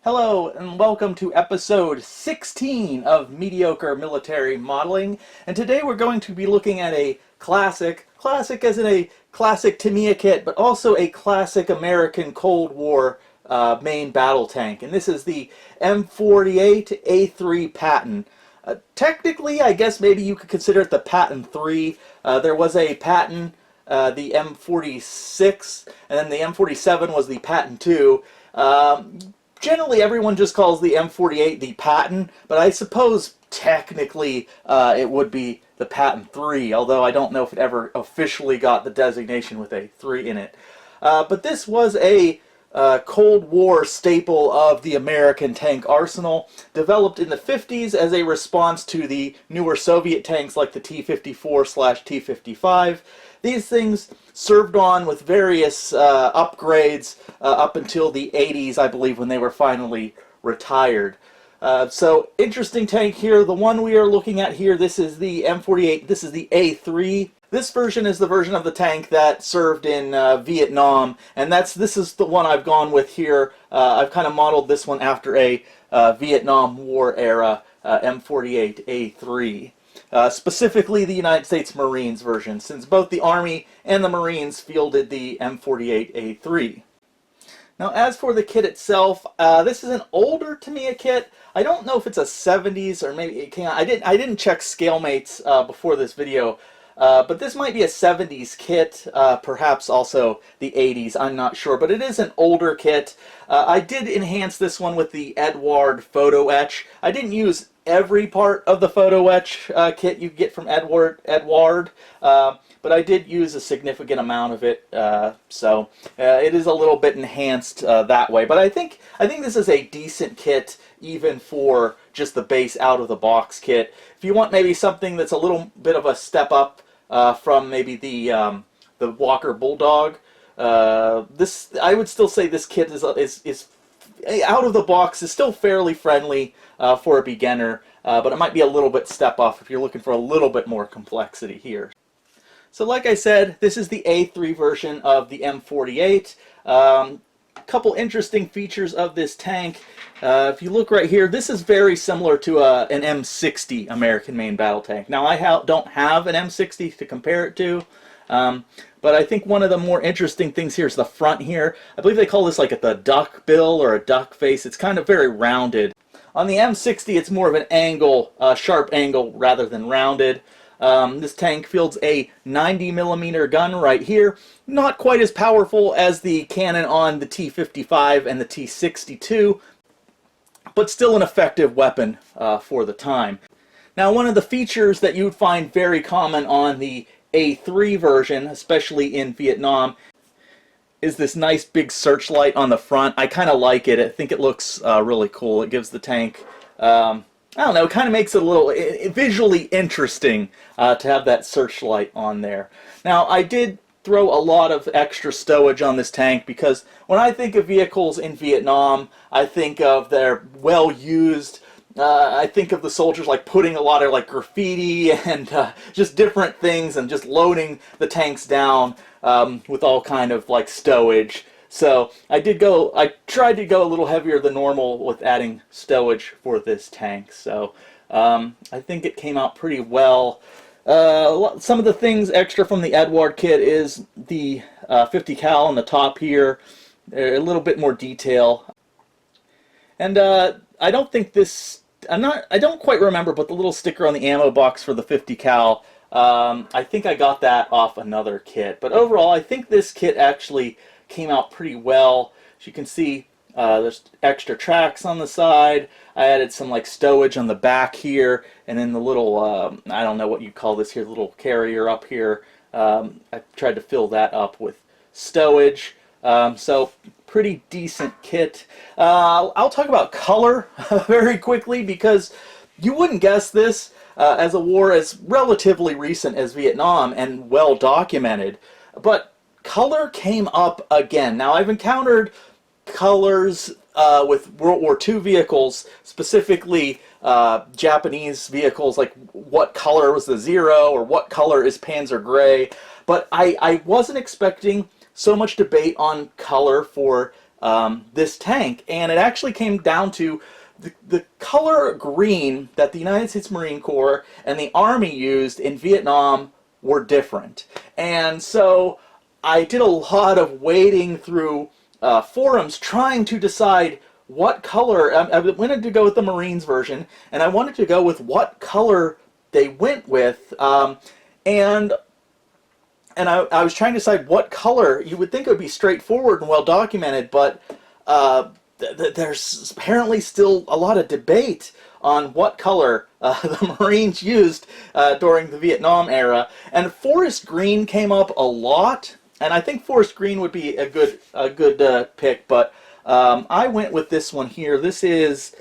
Hello and welcome to episode 16 of Mediocre Military Modeling, and today we're going to be looking at a classic as in a classic Tamiya kit, but also a classic American Cold War main battle tank, and this is the M48A3 Patton. Technically, I guess maybe you could consider it the Patton 3. There was a Patton, the M46, and then the M47 was the Patton 2. Generally, everyone just calls the M48 the Patton, but I suppose technically it would be the Patton 3, although I don't know if it ever officially got the designation with a 3 in it. But this was a Cold War staple of the American tank arsenal, developed in the 50s as a response to the newer Soviet tanks like the T-54/T-55. These things served on with various upgrades up until the 80s, I believe, when they were finally retired. So, interesting tank here. The one we are looking at here, this is the M48, this is the A3. This version is the version of the tank that served in Vietnam, and this is the one I've gone with here. I've kind of modeled this one after a Vietnam War era M48A3. Specifically the United States Marines version, since both the Army and the Marines fielded the M48A3. Now, as for the kit itself, this is an older Tamiya kit. I don't know if it's a 70s or maybe it came out. I didn't check scalemates before this video, but this might be a 70s kit, perhaps also the 80s. I'm not sure, but it is an older kit. I did enhance this one with the Eduard photo etch. I didn't use every part of the photo etch kit you get from Eduard, but I did use a significant amount of it, so it is a little bit enhanced that way. But I think this is a decent kit even for just the base out-of-the-box kit. If you want maybe something that's a little bit of a step up from maybe the Walker Bulldog, I would still say this kit is out of the box is still fairly friendly for a beginner, but it might be a little bit step off if you're looking for a little bit more complexity here. So like I said, this is the A3 version of the M48. A couple interesting features of this tank. If you look right here, this is very similar to an M60 American main battle tank. Now I don't have an M60 to compare it to, but I think one of the more interesting things here is the front here. I believe they call this like the duck bill or a duck face. It's kind of very rounded. On the M60, it's more of an angle, sharp angle rather than rounded. This tank fields a 90mm gun right here. Not quite as powerful as the cannon on the T-55 and the T-62, but still an effective weapon for the time. Now, one of the features that you would find very common on the A3 version, especially in Vietnam, is this nice big searchlight on the front. I kind of like it. I think it looks really cool. It gives the tank, I don't know, it kind of makes it a little visually interesting to have that searchlight on there. Now, I did throw a lot of extra stowage on this tank because when I think of vehicles in Vietnam, I think of their well-used, I think of the soldiers like putting a lot of like graffiti and just different things and just loading the tanks down with all kind of like stowage. So I tried to go a little heavier than normal with adding stowage for this tank. So I think it came out pretty well. Some of the things extra from the Eduard kit is the 50 cal on the top here, a little bit more detail. And I don't think this, I don't quite remember, but the little sticker on the ammo box for the 50 cal, I think I got that off another kit. But overall, I think this kit actually came out pretty well. As you can see, there's extra tracks on the side. I added some like stowage on the back here, and then the little, I don't know what you call this here, little carrier up here. I tried to fill that up with stowage. So pretty decent kit. I'll talk about color very quickly because you wouldn't guess this as a war as relatively recent as Vietnam and well documented, but color came up again. Now, I've encountered colors with World War II vehicles, specifically Japanese vehicles, like what color was the Zero or what color is Panzer Gray, but I wasn't expecting so much debate on color for this tank, and it actually came down to the color green that the United States Marine Corps and the Army used in Vietnam were different. And so I did a lot of wading through forums trying to decide what color. I wanted to go with the Marines version, and I wanted to go with what color they went with, and I was trying to decide what color. You would think it would be straightforward and well documented, but there's apparently still a lot of debate on what color the Marines used during the Vietnam era. And forest green came up a lot, and I think forest green would be a good pick, but I went with this one here. This is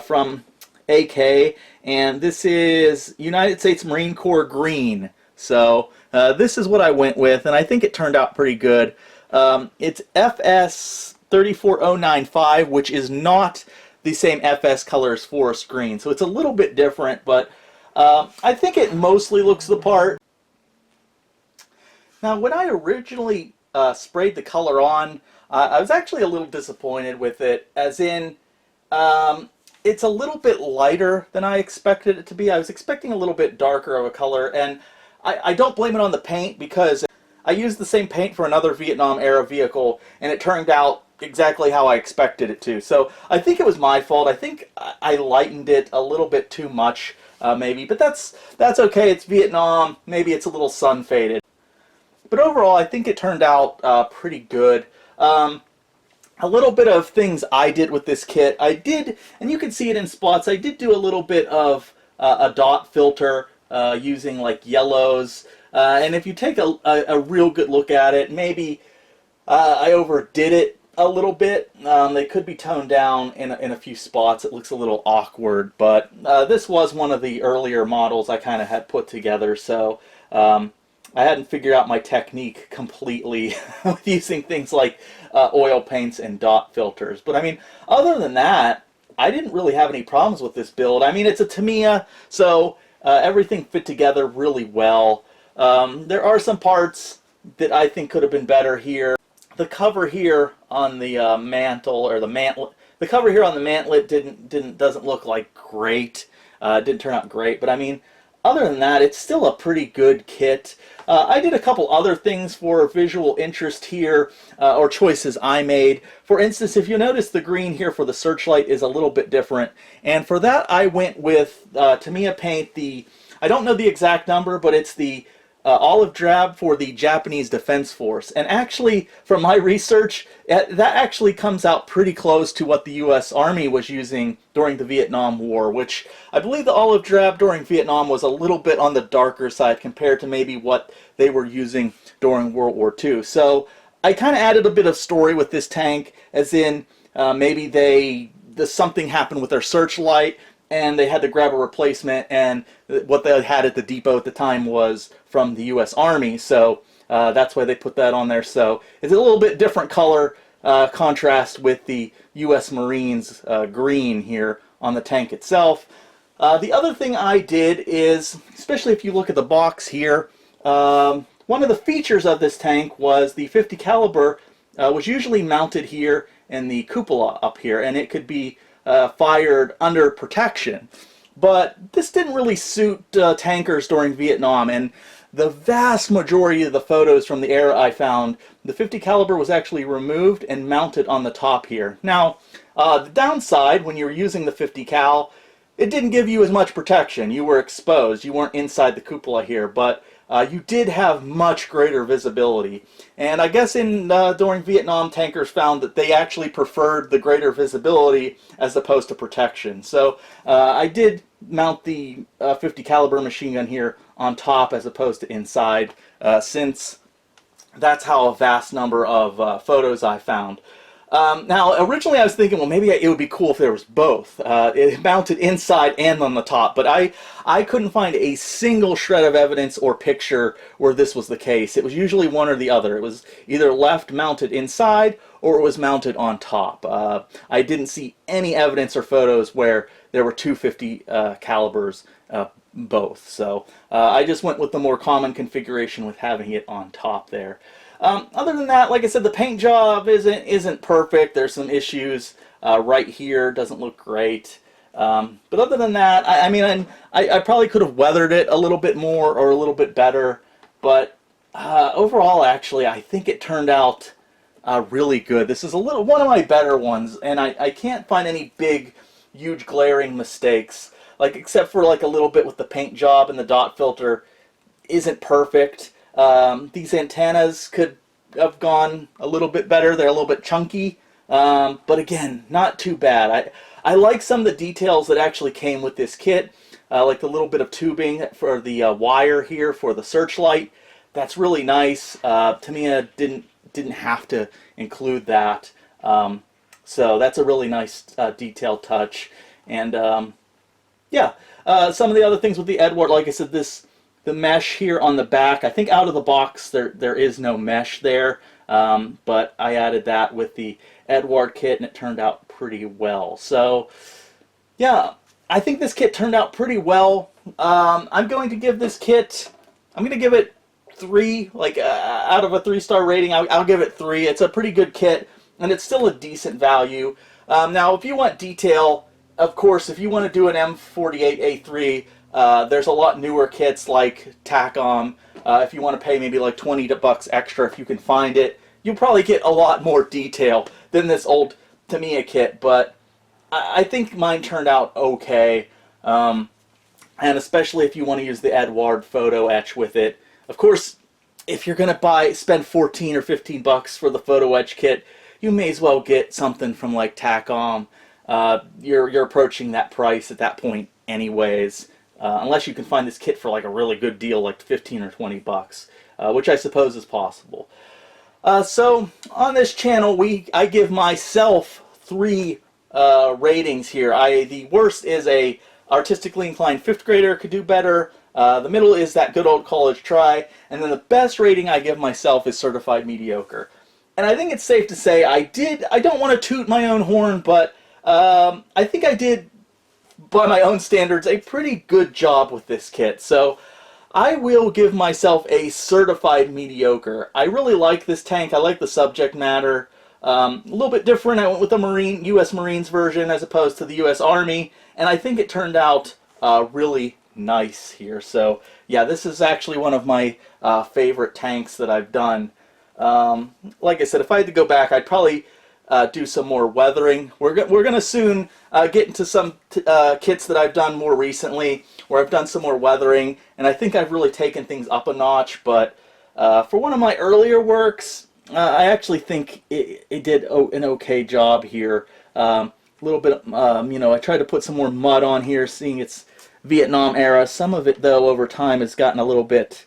from AK, and this is United States Marine Corps green. So this is what I went with, and I think it turned out pretty good. It's FS 34095, which is not the same FS color as forest green, so it's a little bit different, but I think it mostly looks the part. Now, when I originally sprayed the color on, I was actually a little disappointed with it, as in it's a little bit lighter than I expected it to be. I was expecting a little bit darker of a color, and I don't blame it on the paint, because I used the same paint for another Vietnam era vehicle, and it turned out exactly how I expected it to. So I think it was my fault. I think I lightened it a little bit too much, maybe, but that's okay. It's Vietnam. Maybe it's a little sun faded. But overall, I think it turned out pretty good. A little bit of things I did with this kit. I did, and you can see it in spots, I did do a little bit of a dot filter using like yellows. And if you take a real good look at it, maybe I overdid it a little bit. They could be toned down in a few spots. It looks a little awkward, but this was one of the earlier models I kind of had put together, so I hadn't figured out my technique completely with using things like oil paints and dot filters. But I mean, other than that, I didn't really have any problems with this build. I mean, it's a Tamiya, so everything fit together really well. There are some parts that I think could have been better here. The cover here on the mantle, or the mantlet, the cover here on the mantlet doesn't look like great. Didn't turn out great, but I mean, other than that, it's still a pretty good kit. I did a couple other things for visual interest here, or choices I made. For instance, if you notice, the green here for the searchlight is a little bit different, and for that I went with Tamiya paint. I don't know the exact number, but it's the olive drab for the Japanese Defense Force. And actually, from my research, that actually comes out pretty close to what the U.S. Army was using during the Vietnam War, which I believe the olive drab during Vietnam was a little bit on the darker side compared to maybe what they were using during World War II. So I kind of added a bit of story with this tank, as in maybe something happened with their searchlight, and they had to grab a replacement, and what they had at the depot at the time was from the U.S. Army, so that's why they put that on there. So it's a little bit different color contrast with the U.S. Marines green here on the tank itself. The other thing I did is, especially if you look at the box here, one of the features of this tank was the 50 caliber was usually mounted here in the cupola up here, and it could be fired under protection. But this didn't really suit tankers during Vietnam, and the vast majority of the photos from the era I found, the 50 caliber was actually removed and mounted on the top here. Now, the downside, when you were using the 50 cal, it didn't give you as much protection. You were exposed. You weren't inside the cupola here, but you did have much greater visibility. And I guess during Vietnam, tankers found that they actually preferred the greater visibility as opposed to protection. So I did mount the 50 caliber machine gun here on top as opposed to inside, since that's how a vast number of photos I found. Now, originally I was thinking, well, maybe it would be cool if there was both. It mounted inside and on the top, but I couldn't find a single shred of evidence or picture where this was the case. It was usually one or the other. It was either left mounted inside or it was mounted on top. I didn't see any evidence or photos where there were 250 calibers both. So I just went with the more common configuration with having it on top there. Other than that, like I said, the paint job isn't perfect. There's some issues right here. Doesn't look great. But other than that, I mean, I probably could have weathered it a little bit more or a little bit better. But overall, actually, I think it turned out really good. This is one of my better ones, and I can't find any big, huge, glaring mistakes. Like, except for like a little bit with the paint job and the dot filter isn't perfect. These antennas could have gone a little bit better. They're a little bit chunky, but again, not too bad. I like some of the details that actually came with this kit, like the little bit of tubing for the wire here for the searchlight. That's really nice. Tamiya didn't have to include that, so that's a really nice detailed touch. And yeah, some of the other things with the Eduard, like I said, the mesh here on the back, I think out of the box there is no mesh there, but I added that with the Eduard kit and it turned out pretty well. So yeah, I think this kit turned out pretty well. I'm going to give this kit, I'm going to give it 3, like out of a 3-star rating, I'll give it 3. It's a pretty good kit and it's still a decent value. Now if you want detail, of course, if you want to do an M48A3, there's a lot newer kits like TACOM. If you want to pay maybe like $20 extra if you can find it, you'll probably get a lot more detail than this old Tamiya kit, but I think mine turned out okay. And especially if you want to use the Eduard photo etch with it. Of course, if you're going to spend 14 or 15 bucks for the photo etch kit, you may as well get something from like TACOM. You're approaching that price at that point anyways. Unless you can find this kit for like a really good deal, like 15 or 20 bucks, which I suppose is possible. So on this channel, I give myself 3 ratings here. The worst is a artistically inclined 5th grader, could do better. The middle is that good old college try, and then the best rating I give myself is certified mediocre. And I think it's safe to say I don't want to toot my own horn, but I think I did, by my own standards, a pretty good job with this kit. So I will give myself a certified mediocre. I really like this tank. I like the subject matter. A little bit different. I went with the U.S. Marines version as opposed to the U.S. Army, and I think it turned out really nice here. So yeah, this is actually one of my favorite tanks that I've done. Like I said, if I had to go back, I'd probably do some more weathering. We're going to soon get into some kits that I've done more recently, where I've done some more weathering, and I think I've really taken things up a notch. But for one of my earlier works, I actually think it did an okay job here. A little bit, you know, I tried to put some more mud on here, seeing it's Vietnam era. Some of it, though, over time has gotten a little bit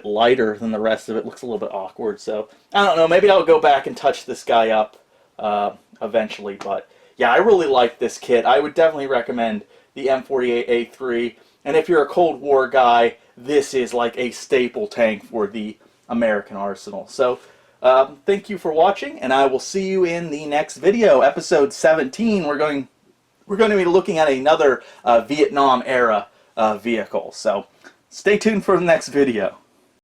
lighter than the rest of it. Looks a little bit awkward, so I don't know, maybe I'll go back and touch this guy up eventually. But yeah, I really like this kit. I would definitely recommend the M48A3, and if you're a Cold War guy, this is like a staple tank for the American arsenal. So thank you for watching, and I will see you in the next video, episode 17. We're going to be looking at another Vietnam era vehicle, so stay tuned for the next video.